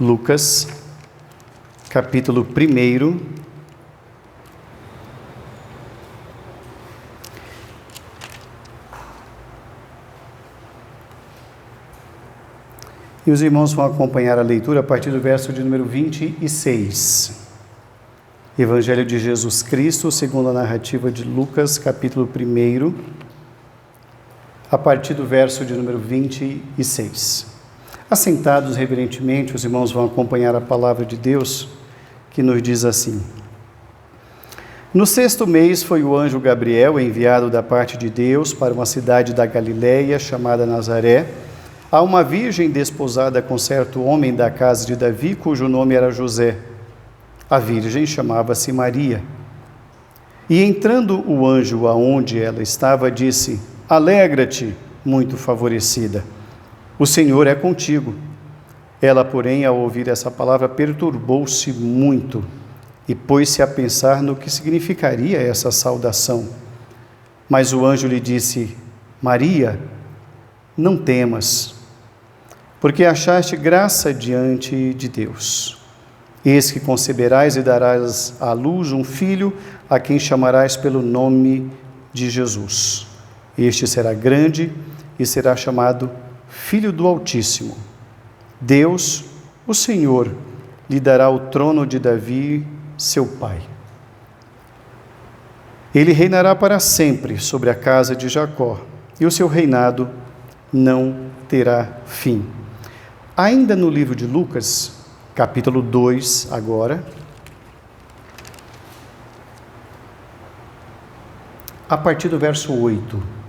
Lucas, capítulo 1. E os irmãos vão acompanhar a leitura a partir do verso de número 26. Evangelho de Jesus Cristo, segundo a narrativa de Lucas, capítulo 1, a partir do verso de número 26. Assentados reverentemente, os irmãos vão acompanhar a palavra de Deus, que nos diz assim: No 6º mês foi o anjo Gabriel enviado da parte de Deus para uma cidade da Galileia, chamada Nazaré, a uma virgem desposada com certo homem da casa de Davi, cujo nome era José. A virgem chamava-se Maria. E entrando o anjo aonde ela estava, disse: Alegra-te, muito favorecida, o Senhor é contigo. Ela, porém, ao ouvir essa palavra, perturbou-se muito e pôs-se a pensar no que significaria essa saudação. Mas o anjo lhe disse: Maria, não temas, porque achaste graça diante de Deus. Eis que conceberás e darás à luz um filho, a quem chamarás pelo nome de Jesus. Este será grande e será chamado Filho do Altíssimo. Deus, o Senhor, lhe dará o trono de Davi, seu pai. Ele reinará para sempre sobre a casa de Jacó, e o seu reinado não terá fim. Ainda no livro de Lucas, capítulo 2, agora, a partir do verso 8.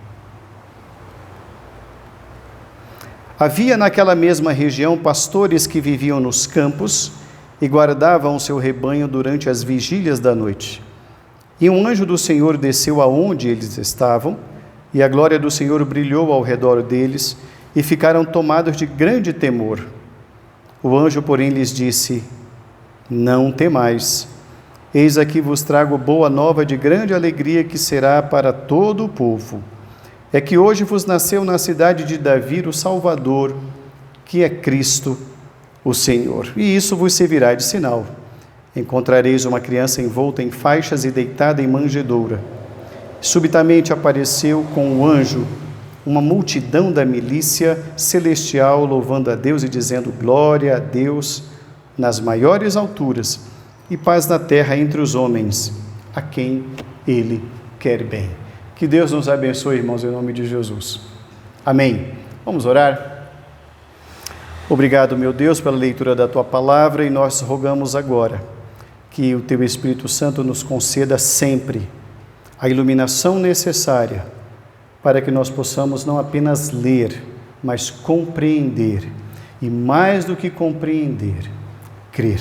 Havia naquela mesma região pastores que viviam nos campos e guardavam o seu rebanho durante as vigílias da noite. E um anjo do Senhor desceu aonde eles estavam, e a glória do Senhor brilhou ao redor deles, e ficaram tomados de grande temor. O anjo, porém, lhes disse: Não temais, eis aqui vos trago boa nova de grande alegria, que será para todo o povo. É que hoje vos nasceu na cidade de Davi o Salvador, que é Cristo, o Senhor. E isso vos servirá de sinal. Encontrareis uma criança envolta em faixas e deitada em manjedoura. Subitamente apareceu com o anjo uma multidão da milícia celestial, louvando a Deus e dizendo: Glória a Deus nas maiores alturas, e paz na terra entre os homens, a quem Ele quer bem. Que Deus nos abençoe, irmãos, em nome de Jesus. Amém. Vamos orar? Obrigado, meu Deus, pela leitura da Tua Palavra, e nós rogamos agora que o Teu Espírito Santo nos conceda sempre a iluminação necessária para que nós possamos não apenas ler, mas compreender, e mais do que compreender, crer.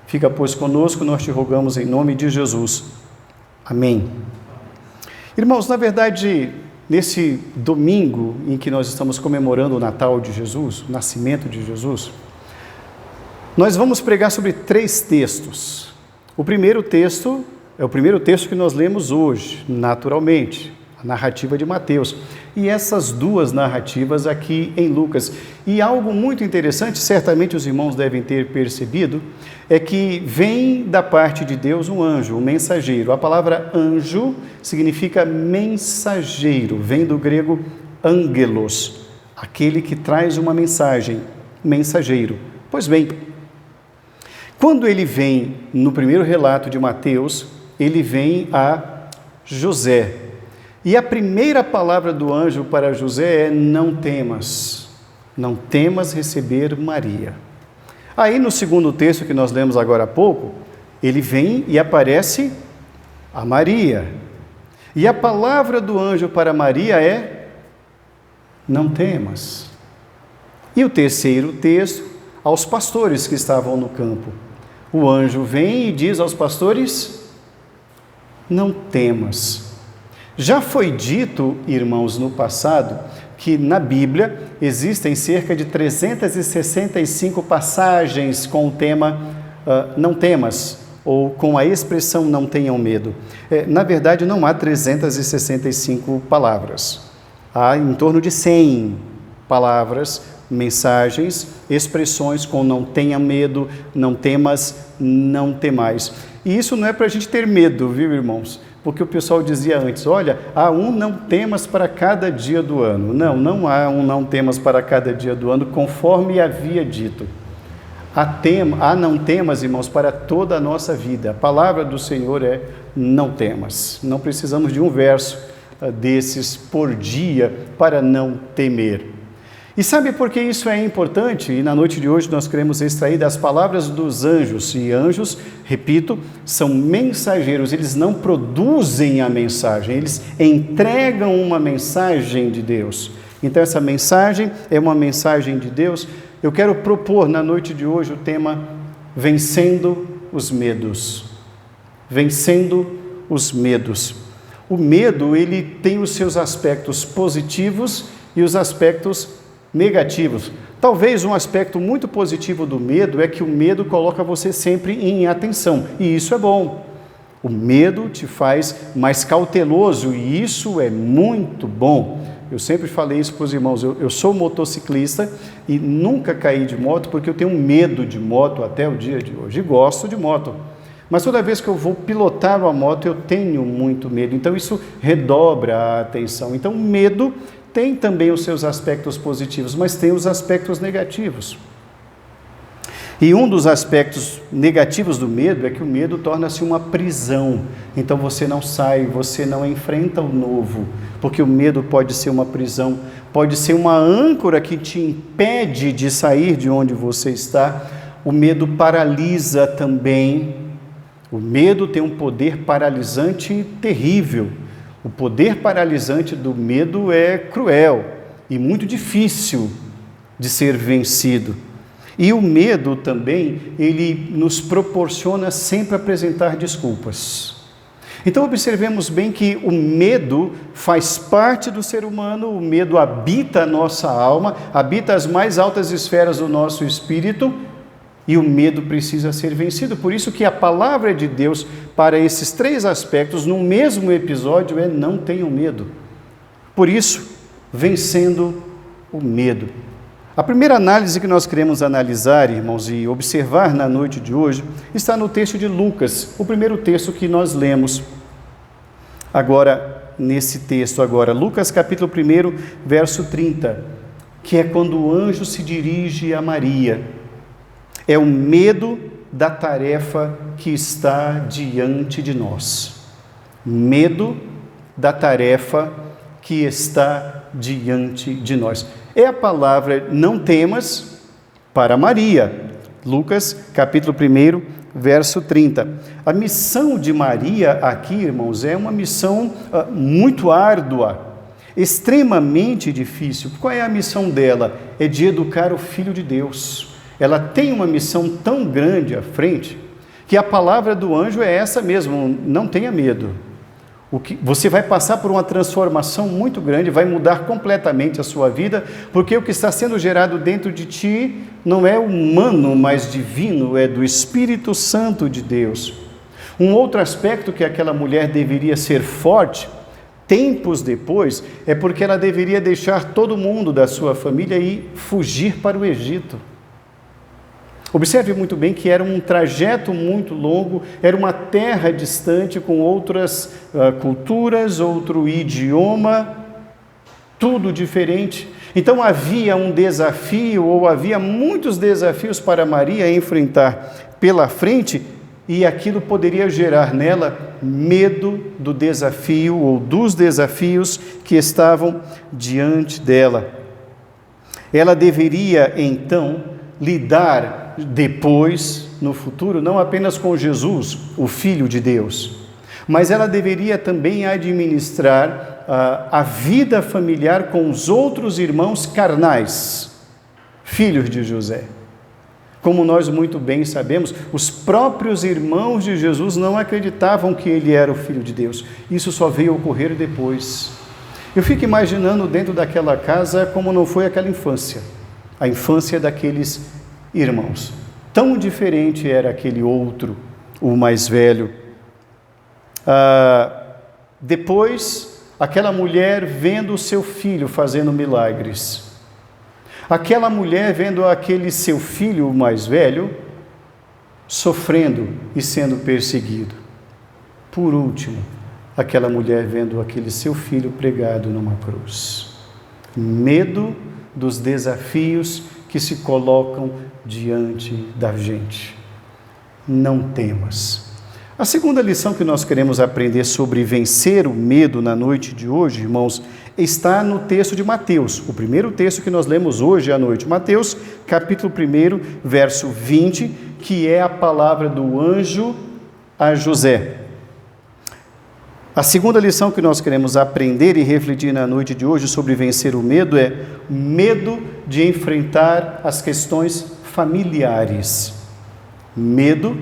Fica, pois, conosco, nós te rogamos em nome de Jesus. Amém. Irmãos, na verdade, nesse domingo em que nós estamos comemorando o Natal de Jesus, o nascimento de Jesus, nós vamos pregar sobre 3 textos. O primeiro texto é o primeiro texto que nós lemos hoje, naturalmente, a narrativa de Mateus, e essas 2 narrativas aqui em Lucas. E algo muito interessante, certamente os irmãos devem ter percebido, é que vem da parte de Deus um anjo, um mensageiro. A palavra anjo significa mensageiro, vem do grego angelos, aquele que traz uma mensagem, mensageiro. Pois bem, quando ele vem no primeiro relato de Mateus, ele vem a José. E a primeira palavra do anjo para José é: não temas receber Maria. Aí no segundo texto que nós lemos agora há pouco, ele vem e aparece a Maria. E a palavra do anjo para Maria é: não temas. E o terceiro texto, aos pastores que estavam no campo. O anjo vem e diz aos pastores: não temas. Já foi dito, irmãos, no passado, que na Bíblia existem cerca de 365 passagens com o tema não temas, ou com a expressão não tenham medo. Na verdade, não há 365 palavras. Há em torno de 100 palavras mensagens, expressões com não tenha medo, não temas, não temais. E isso não é para a gente ter medo, viu, irmãos? Porque o pessoal dizia antes, olha, há um não temas para cada dia do ano. Não, não há um não temas para cada dia do ano, conforme havia dito. Há não temas, irmãos, para toda a nossa vida. A palavra do Senhor é não temas. Não precisamos de um verso desses por dia para não temer. E sabe por que isso é importante? E na noite de hoje nós queremos extrair das palavras dos anjos. E anjos, repito, são mensageiros. Eles não produzem a mensagem, eles entregam uma mensagem de Deus. Então essa mensagem é uma mensagem de Deus. Eu quero propor na noite de hoje o tema Vencendo os Medos. Vencendo os medos. O medo, ele tem os seus aspectos positivos e os aspectos negativos. Talvez um aspecto muito positivo do medo é que o medo coloca você sempre em atenção, e isso é bom. O medo te faz mais cauteloso, e isso é muito bom. Eu sempre falei isso para os irmãos, eu sou motociclista e nunca caí de moto porque eu tenho medo de moto até o dia de hoje, e gosto de moto. Mas toda vez que eu vou pilotar uma moto, eu tenho muito medo, então isso redobra a atenção. Então o medo tem também os seus aspectos positivos, mas tem os aspectos negativos. E um dos aspectos negativos do medo é que o medo torna-se uma prisão. Então você não sai, você não enfrenta o novo, porque o medo pode ser uma prisão, pode ser uma âncora que te impede de sair de onde você está. O medo paralisa também. O medo tem um poder paralisante terrível. O poder paralisante do medo é cruel e muito difícil de ser vencido. E o medo também, ele nos proporciona sempre apresentar desculpas. Então observemos bem que o medo faz parte do ser humano, o medo habita a nossa alma, habita as mais altas esferas do nosso espírito, e o medo precisa ser vencido. Por isso que a palavra de Deus para esses três aspectos, no mesmo episódio, é não tenham medo. Por isso, vencendo o medo. A primeira análise que nós queremos analisar, irmãos, e observar na noite de hoje, está no texto de Lucas, o primeiro texto que nós lemos. Agora, nesse texto agora, Lucas capítulo 1, verso 30, que é quando o anjo se dirige a Maria. É o medo da tarefa que está diante de nós. Medo da tarefa que está diante de nós. É a palavra não temas para Maria. Lucas, capítulo 1, verso 30. A missão de Maria aqui, irmãos, é uma missão muito árdua, extremamente difícil. Qual é a missão dela? É de educar o Filho de Deus. Ela tem uma missão tão grande à frente, que a palavra do anjo é essa mesmo, não tenha medo. Você vai passar por uma transformação muito grande, vai mudar completamente a sua vida, porque o que está sendo gerado dentro de ti não é humano, mas divino, é do Espírito Santo de Deus. Um outro aspecto que aquela mulher deveria ser forte, tempos depois, é porque ela deveria deixar todo mundo da sua família e fugir para o Egito. Observe muito bem que era um trajeto muito longo, era uma terra distante com outras culturas, outro idioma, tudo diferente. Então havia um desafio, ou havia muitos desafios para Maria enfrentar pela frente, e aquilo poderia gerar nela medo do desafio ou dos desafios que estavam diante dela. Ela deveria então lidar depois, no futuro, não apenas com Jesus, o Filho de Deus, mas ela deveria também administrar a vida familiar com os outros irmãos carnais, filhos de José. Como nós muito bem sabemos, os próprios irmãos de Jesus não acreditavam que ele era o Filho de Deus. Isso só veio ocorrer depois. Eu fico imaginando dentro daquela casa como não foi aquela infância, a infância daqueles irmãos. Tão diferente era aquele outro, o mais velho. Depois, aquela mulher vendo o seu filho fazendo milagres. Aquela mulher vendo aquele seu filho mais velho sofrendo e sendo perseguido. Por último, aquela mulher vendo aquele seu filho pregado numa cruz. Medo dos desafios que se colocam diante da gente. Não temas. A segunda lição que nós queremos aprender sobre vencer o medo na noite de hoje, irmãos, está no texto de Mateus, o primeiro texto que nós lemos hoje à noite. Mateus, capítulo 1, verso 20, que é a palavra do anjo a José. A segunda lição que nós queremos aprender e refletir na noite de hoje sobre vencer o medo é medo de enfrentar as questões familiares. Medo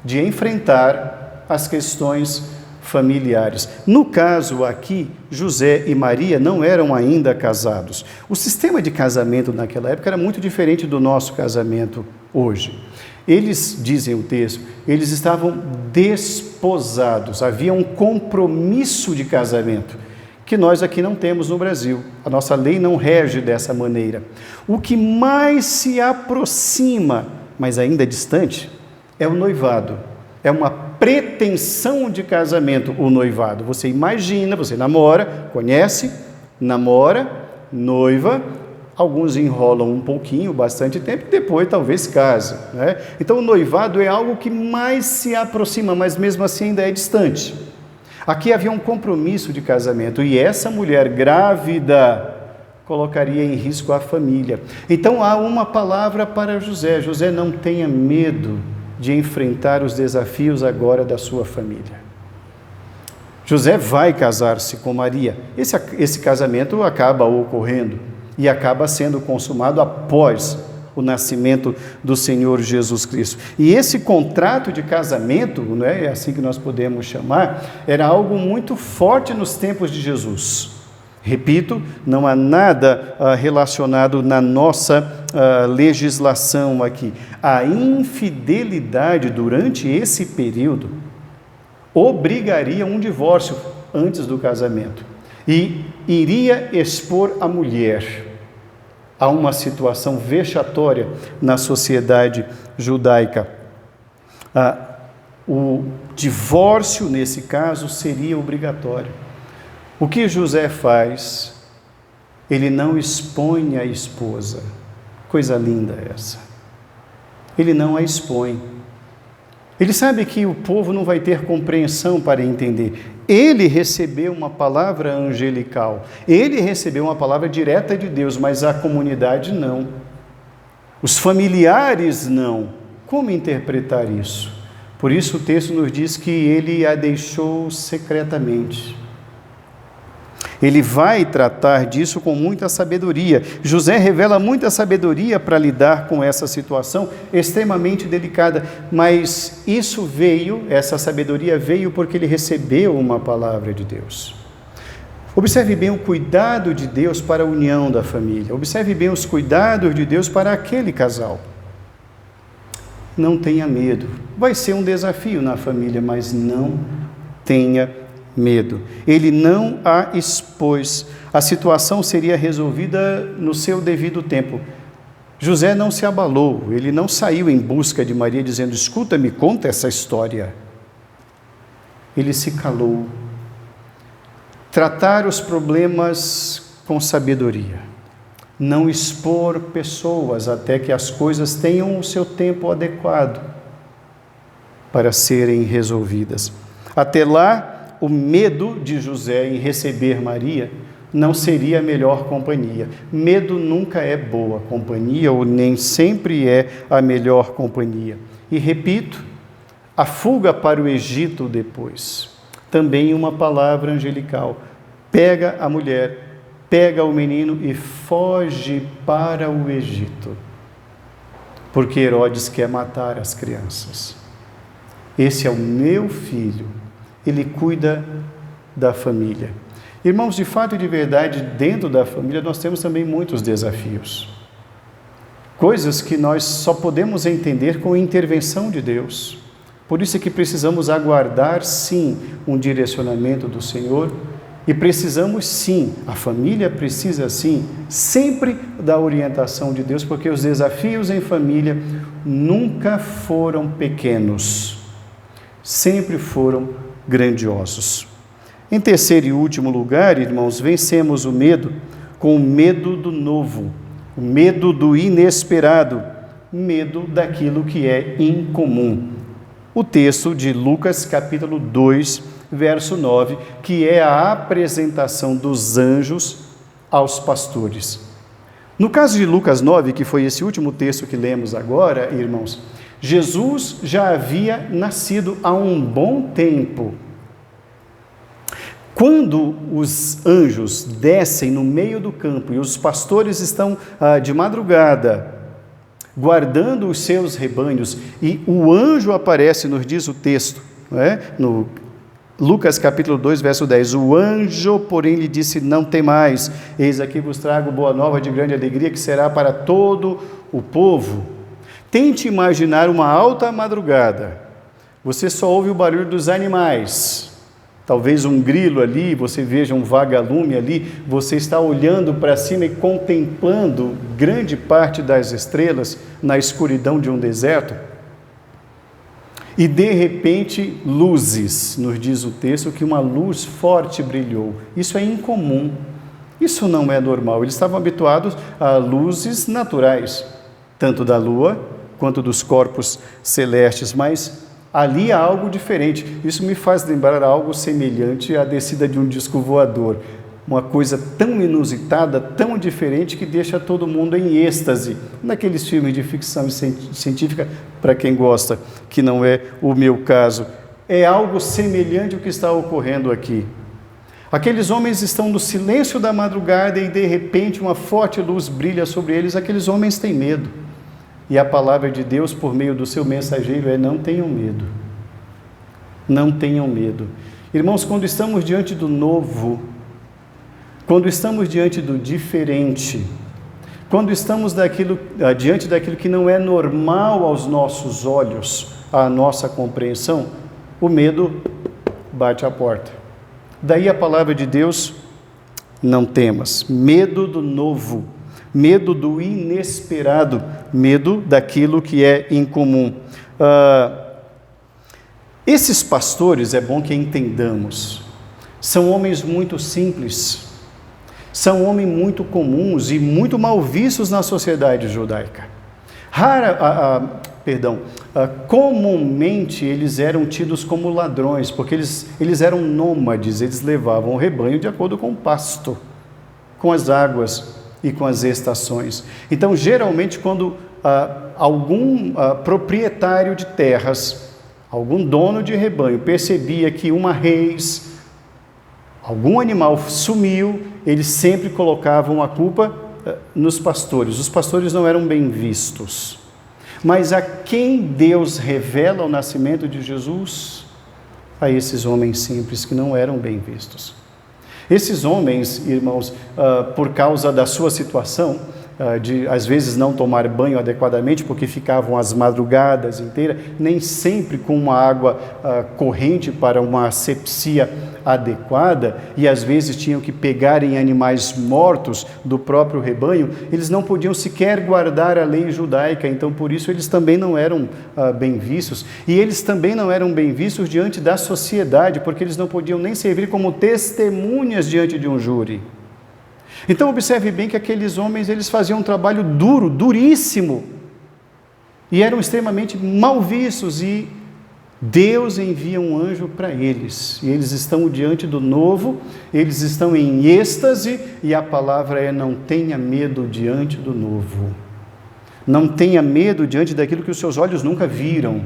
de enfrentar as questões familiares. No caso aqui, José e Maria não eram ainda casados. O sistema de casamento naquela época era muito diferente do nosso casamento hoje. Eles, dizem o texto, eles estavam desposados, havia um compromisso de casamento, que nós aqui não temos no Brasil. A nossa lei não rege dessa maneira. O que mais se aproxima, mas ainda é distante, é o noivado. É uma pretensão de casamento, o noivado. Você imagina, você namora, conhece, namora, noiva, alguns enrolam um pouquinho, bastante tempo, e depois talvez casam, né? Então o noivado é algo que mais se aproxima, mas mesmo assim ainda é distante. Aqui havia um compromisso de casamento, e essa mulher grávida colocaria em risco a família. Então há uma palavra para José: José, não tenha medo de enfrentar os desafios agora da sua família. José vai casar-se com Maria. Esse casamento acaba ocorrendo e acaba sendo consumado após o nascimento do Senhor Jesus Cristo. E esse contrato de casamento, né, é assim que nós podemos chamar, era algo muito forte nos tempos de Jesus. Repito, não há nada relacionado na nossa legislação aqui. A infidelidade durante esse período obrigaria um divórcio antes do casamento e iria expor a mulher a uma situação vexatória na sociedade judaica. O divórcio, nesse caso, seria obrigatório. O que José faz? Ele não expõe a esposa. Coisa linda essa. Ele não a expõe. Ele sabe que o povo não vai ter compreensão para entender. Ele recebeu uma palavra angelical. Ele recebeu uma palavra direta de Deus, mas a comunidade não. Os familiares não. Como interpretar isso? Por isso o texto nos diz que ele a deixou secretamente. Ele vai tratar disso com muita sabedoria. José revela muita sabedoria para lidar com essa situação extremamente delicada, mas essa sabedoria veio porque ele recebeu uma palavra de Deus. Observe bem o cuidado de Deus para a união da família. Observe bem os cuidados de Deus para aquele casal. Não tenha medo. Vai ser um desafio na família, mas não tenha medo. Ele não a expôs. A situação seria resolvida no seu devido tempo. José não se abalou, ele não saiu em busca de Maria dizendo: escuta, me conta essa história. Ele se calou. Tratar os problemas com sabedoria. Não expor pessoas até que as coisas tenham o seu tempo adequado para serem resolvidas. Até lá, o medo de José em receber Maria não seria a melhor companhia. Medo nunca é boa companhia, ou nem sempre é a melhor companhia. E repito, a fuga para o Egito depois, também uma palavra angelical. Pega a mulher, pega o menino e foge para o Egito, porque Herodes quer matar as crianças. Esse é o meu filho. Ele cuida da família. Irmãos, de fato e de verdade, dentro da família nós temos também muitos desafios. Coisas que nós só podemos entender com a intervenção de Deus. Por isso é que precisamos aguardar, sim, um direcionamento do Senhor E precisamos sim, a família precisa sim, sempre da orientação de Deus, porque os desafios em família nunca foram pequenos, sempre foram grandiosos. Em terceiro e último lugar, irmãos, vencemos o medo com o medo do novo, o medo do inesperado, medo daquilo que é incomum. O texto de Lucas capítulo 2, verso 9, que é a apresentação dos anjos aos pastores. No caso de Lucas 9, que foi esse último texto que lemos agora, irmãos, Jesus já havia nascido há um bom tempo. Quando os anjos descem no meio do campo e os pastores estão de madrugada guardando os seus rebanhos e o anjo aparece, nos diz o texto, não é? No Lucas capítulo 2, verso 10, o anjo, porém, lhe disse, não temais, eis aqui vos trago boa nova de grande alegria, que será para todo o povo. Tente imaginar uma alta madrugada, você só ouve o barulho dos animais, talvez um grilo ali, você veja um vagalume ali, você está olhando para cima e contemplando grande parte das estrelas na escuridão de um deserto, e de repente luzes, nos diz o texto que uma luz forte brilhou. Isso é incomum, isso não é normal. Eles estavam habituados a luzes naturais, tanto da lua quanto dos corpos celestes, mas ali há algo diferente. Isso me faz lembrar algo semelhante à descida de um disco voador, uma coisa tão inusitada, tão diferente, que deixa todo mundo em êxtase, naqueles filmes de ficção científica, para quem gosta, que não é o meu caso. É algo semelhante ao que está ocorrendo aqui. Aqueles homens estão no silêncio da madrugada e de repente uma forte luz brilha sobre eles. Aqueles homens têm medo. E a palavra de Deus, por meio do seu mensageiro, é: não tenham medo. Não tenham medo. Irmãos, quando estamos diante do novo, quando estamos diante do diferente, quando estamos diante daquilo que não é normal aos nossos olhos, à nossa compreensão, o medo bate à porta. Daí a palavra de Deus: não temas. Medo do novo, medo do inesperado, medo daquilo que é incomum. Esses pastores, é bom que entendamos, são homens muito simples, são homens muito comuns e muito mal vistos na sociedade judaica. Comumente eles eram tidos como ladrões, porque eles eram nômades, eles levavam o rebanho de acordo com o pasto, com as águas e com as estações. Então, geralmente, quando algum proprietário de terras, algum dono de rebanho percebia que uma reis, algum animal sumiu, eles sempre colocavam a culpa nos pastores. Os pastores não eram bem vistos. Mas a quem Deus revela o nascimento de Jesus? A esses homens simples que não eram bem vistos. Esses homens, irmãos, por causa da sua situação, de às vezes não tomar banho adequadamente, porque ficavam as madrugadas inteiras, nem sempre com uma água corrente para uma asepsia adequada, e às vezes tinham que pegar em animais mortos do próprio rebanho, eles não podiam sequer guardar a lei judaica, então por isso eles também não eram bem vistos, e eles também não eram bem vistos diante da sociedade, porque eles não podiam nem servir como testemunhas diante de um júri. Então observe bem que aqueles homens, eles faziam um trabalho duro, duríssimo, e eram extremamente mal vistos, e Deus envia um anjo para eles, e eles estão diante do novo, eles estão em êxtase, e a palavra é: não tenha medo diante do novo, não tenha medo diante daquilo que os seus olhos nunca viram,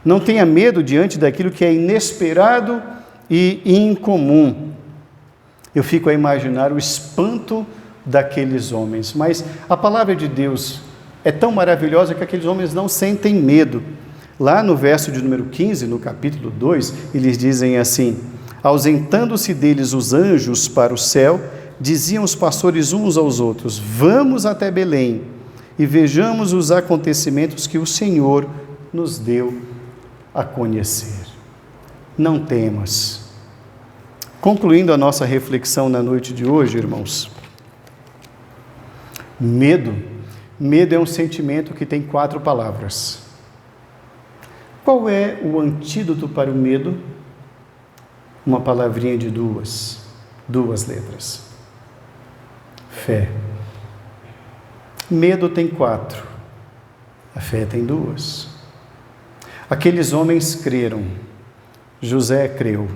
não tenha medo diante daquilo que é inesperado e incomum. Eu fico a imaginar o espanto daqueles homens, mas a palavra de Deus é tão maravilhosa que aqueles homens não sentem medo. Lá no verso de número 15, no capítulo 2, eles dizem assim: ausentando-se deles os anjos para o céu, diziam os pastores uns aos outros: vamos até Belém e vejamos os acontecimentos que o Senhor nos deu a conhecer. Não temas. Concluindo a nossa reflexão na noite de hoje, irmãos, medo é um sentimento que tem 4 palavras. Qual é o antídoto para o medo? Uma palavrinha de duas letras. Fé. Medo tem 4, a fé tem 2. Aqueles homens creram, José creu,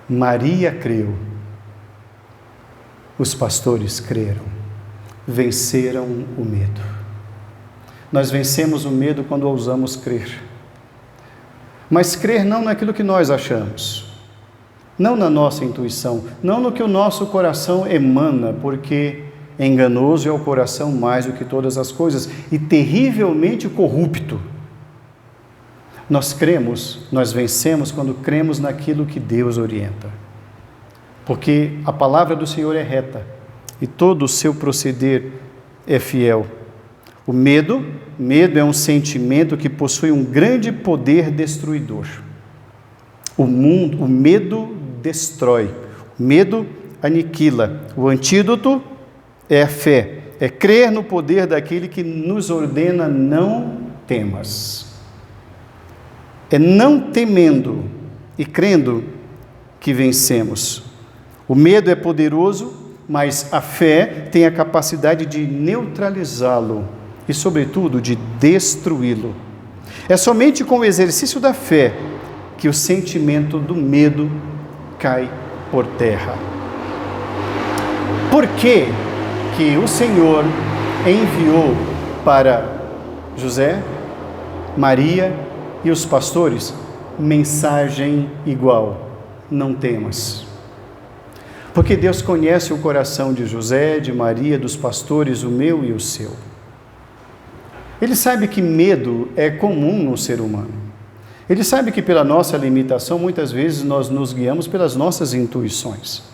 Maria creu, os pastores creram, venceram o medo. Nós vencemos o medo quando ousamos crer. Mas crer não naquilo que nós achamos, não na nossa intuição, não no que o nosso coração emana, porque enganoso é o coração mais do que todas as coisas e terrivelmente corrupto. Nós cremos, nós vencemos quando cremos naquilo que Deus orienta. Porque a palavra do Senhor é reta e todo o seu proceder é fiel. O medo é um sentimento que possui um grande poder destruidor. O medo destrói, o medo aniquila. O antídoto é a fé, é crer no poder daquele que nos ordena não temas. É não temendo e crendo que vencemos. O medo é poderoso, mas a fé tem a capacidade de neutralizá-lo e, sobretudo, de destruí-lo. É somente com o exercício da fé que o sentimento do medo cai por terra. Por que o Senhor enviou para José, Maria e os pastores mensagem igual: não temas? Porque Deus conhece o coração de José, de Maria, dos pastores, o meu e o seu. Ele sabe que medo é comum no ser humano. Ele sabe que pela nossa limitação, muitas vezes nós nos guiamos pelas nossas intuições.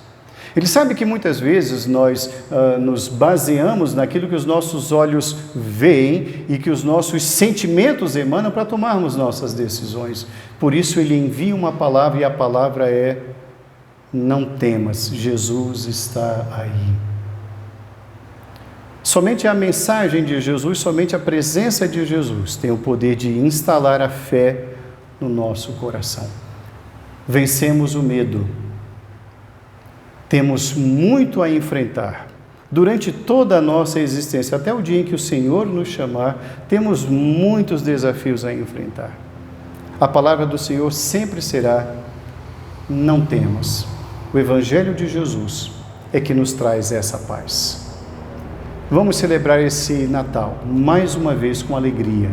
Ele sabe que muitas vezes nós nos baseamos naquilo que os nossos olhos veem e que os nossos sentimentos emanam para tomarmos nossas decisões. Por isso Ele envia uma palavra e a palavra é: não temas, Jesus está aí. Somente a mensagem de Jesus, somente a presença de Jesus tem o poder de instalar a fé no nosso coração. Vencemos o medo. Temos muito a enfrentar. Durante toda a nossa existência, até o dia em que o Senhor nos chamar, temos muitos desafios a enfrentar. A palavra do Senhor sempre será: não temas. O Evangelho de Jesus é que nos traz essa paz. Vamos celebrar esse Natal, mais uma vez, com alegria.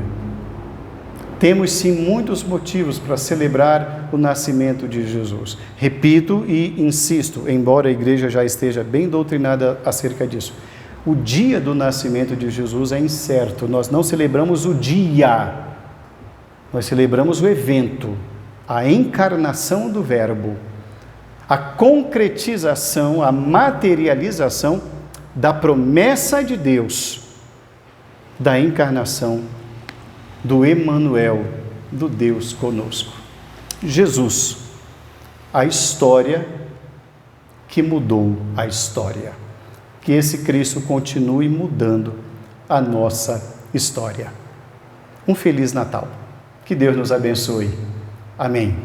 Temos sim muitos motivos para celebrar o nascimento de Jesus. Repito e insisto, embora a igreja já esteja bem doutrinada acerca disso, o dia do nascimento de Jesus é incerto. Nós não celebramos o dia, nós celebramos o evento, a encarnação do Verbo, a concretização, a materialização da promessa de Deus, da encarnação do Emanuel, do Deus conosco. Jesus, a história que mudou a história. Que esse Cristo continue mudando a nossa história. Um Feliz Natal. Que Deus nos abençoe. Amém.